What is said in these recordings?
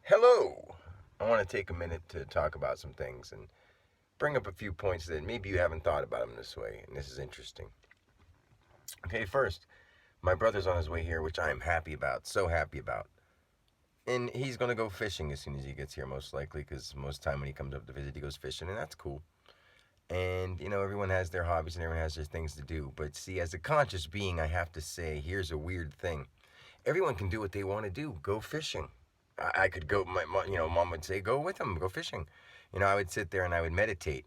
Hello! I want to take a minute to talk about some things and bring up a few points that maybe you haven't thought about them this way, and this is interesting. Okay, first, my brother's on his way here, which I am happy about, so happy about. And he's going to go fishing as soon as he gets here, most likely, because most time when he comes up to visit, he goes fishing, and that's cool. And, everyone has their hobbies and everyone has their things to do. But see, as a conscious being, I have to say, here's a weird thing. Everyone can do what they want to do. Go fishing. I could go. My mom would say, "Go with him. Go fishing." I would sit there and I would meditate,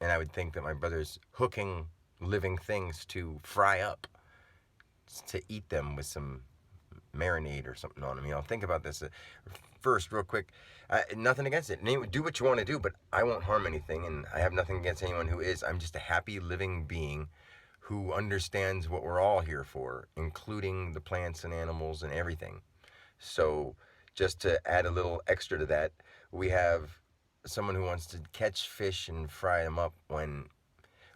and I would think that my brother's hooking living things to fry up, to eat them with some marinade or something on them. Think about this first, real quick. Nothing against it. Do what you want to do, but I won't harm anything, and I have nothing against anyone who is. I'm just a happy living being who understands what we're all here for, including the plants and animals and everything. So, just to add a little extra to that, we have someone who wants to catch fish and fry them up when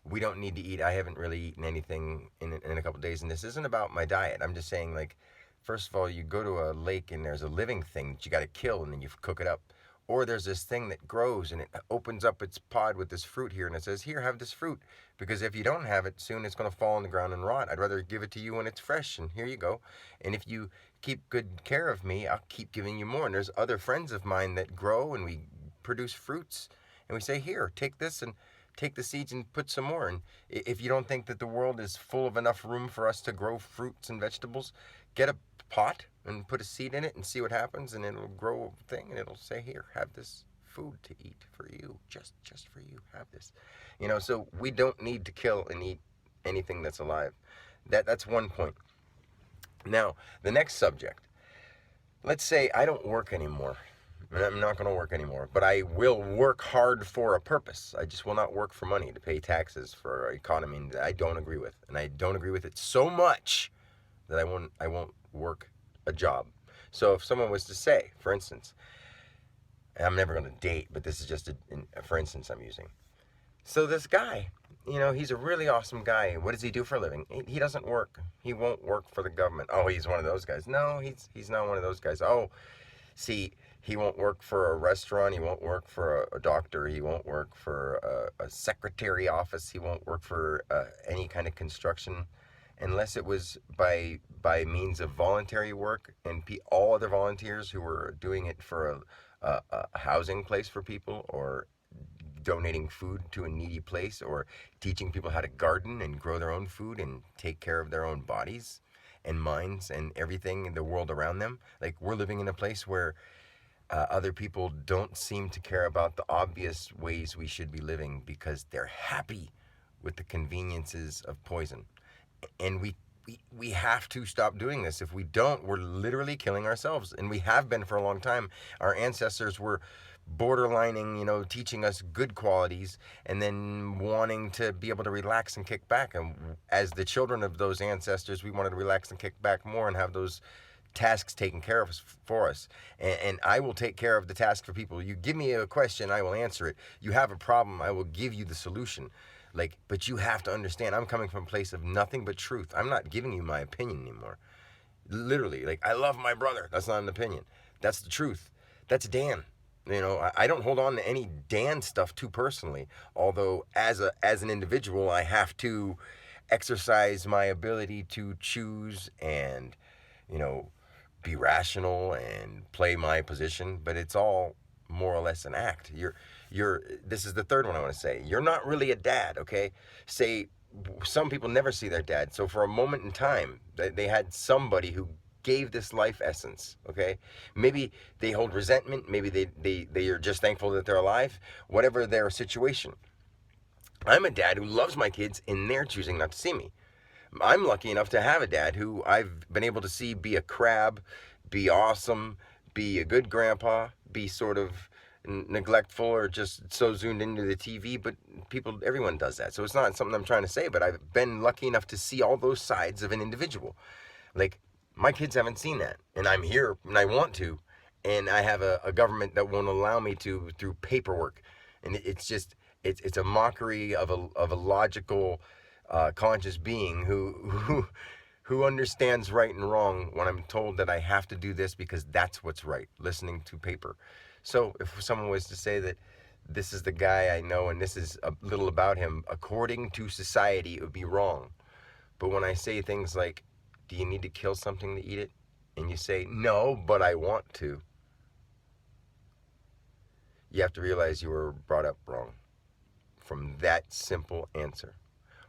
we don't need to eat. I haven't really eaten anything in a couple of days, and this isn't about my diet. I'm just saying, like, first of all, you go to a lake and there's a living thing that you got to kill, and then you cook it up. Or there's this thing that grows and it opens up its pod with this fruit here, and it says, "Here, have this fruit." Because if you don't have it, soon it's going to fall on the ground and rot. I'd rather give it to you when it's fresh, and here you go. And if you keep good care of me, I'll keep giving you more. And there's other friends of mine that grow, and we produce fruits, and we say, "Here, take this and take the seeds and put some more." And if you don't think that the world is full of enough room for us to grow fruits and vegetables, get a pot and put a seed in it and see what happens, and it'll grow a thing, and it'll say, "Here, have this food to eat for you, just for you, have this." So we don't need to kill and eat anything that's alive. That's one point. Now, the next subject. Let's say I don't work anymore. I'm not going to work anymore, but I will work hard for a purpose. I just will not work for money to pay taxes for an economy that I don't agree with, and I don't agree with it so much that I won't work a job. So if someone was to say, for instance, and I'm never going to date, but this is just a for instance I'm using. So this guy, he's a really awesome guy. What does he do for a living? He doesn't work. He won't work for the government. Oh, he's one of those guys. No, he's not one of those guys. Oh, see, he won't work for a restaurant. He won't work for a doctor. He won't work for a secretary office. He won't work for any kind of construction, unless it was by means of voluntary work, and all other volunteers who were doing it for a housing place for people, or donating food to a needy place, or teaching people how to garden and grow their own food and take care of their own bodies and minds and everything in the world around them. Like, we're living in a place where other people don't seem to care about the obvious ways we should be living because they're happy with the conveniences of poison. And we have to stop doing this. If we don't, we're literally killing ourselves, and we have been for a long time. Our ancestors were borderlining, teaching us good qualities, and then wanting to be able to relax and kick back. And as the children of those ancestors, we wanted to relax and kick back more and have those tasks taken care of for us. And I will take care of the task for people. You give me a question, I will answer it. You have a problem, I will give you the solution. Like, but you have to understand, I'm coming from a place of nothing but truth. I'm not giving you my opinion anymore. Literally, like, I love my brother. That's not an opinion. That's the truth. That's Dan. I don't hold on to any Dan stuff too personally. Although, as an individual, I have to exercise my ability to choose and, you know, be rational and play my position. But it's all more or less an act. This is the third one I want to say. You're not really a dad, okay? Say, some people never see their dad. So for a moment in time, they had somebody who gave this life essence, okay? Maybe they hold resentment. Maybe they are just thankful that they're alive. Whatever their situation. I'm a dad who loves my kids, and they're choosing not to see me. I'm lucky enough to have a dad who I've been able to see be a crab, be awesome, be a good grandpa, be sort of neglectful or just so zoomed into the TV. But everyone does that. So it's not something I'm trying to say, but I've been lucky enough to see all those sides of an individual. Like, my kids haven't seen that, and I'm here and I want to, and I have a government that won't allow me to through paperwork. And it's just, it's a mockery of a logical, conscious being who Who understands right and wrong when I'm told that I have to do this because that's what's right, listening to paper. So if someone was to say that this is the guy I know and this is a little about him, according to society, it would be wrong. But when I say things like, do you need to kill something to eat it? And you say, no, but I want to. You have to realize you were brought up wrong from that simple answer.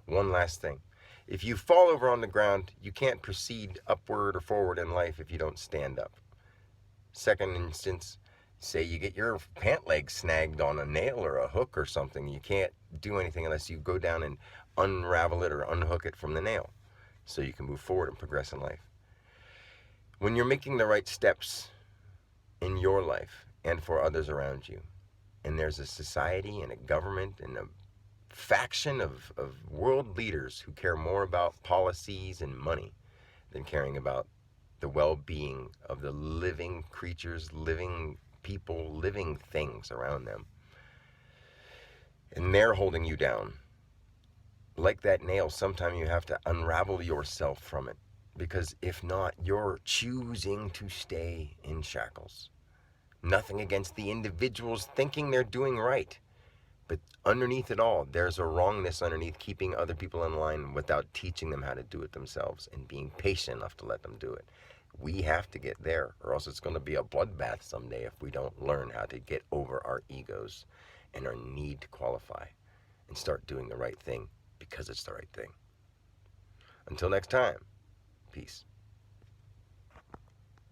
One last thing. If you fall over on the ground, you can't proceed upward or forward in life if you don't stand up. Second instance, say you get your pant leg snagged on a nail or a hook or something. You can't do anything unless you go down and unravel it or unhook it from the nail so you can move forward and progress in life. When you're making the right steps in your life and for others around you, and there's a society and a government and a faction of world leaders who care more about policies and money than caring about the well-being of the living creatures, living people, living things around them. And they're holding you down. Like that nail, sometimes you have to unravel yourself from it. Because if not, you're choosing to stay in shackles. Nothing against the individuals thinking they're doing right. But underneath it all, there's a wrongness underneath keeping other people in line without teaching them how to do it themselves and being patient enough to let them do it. We have to get there, or else it's going to be a bloodbath someday if we don't learn how to get over our egos and our need to qualify and start doing the right thing because it's the right thing. Until next time, peace.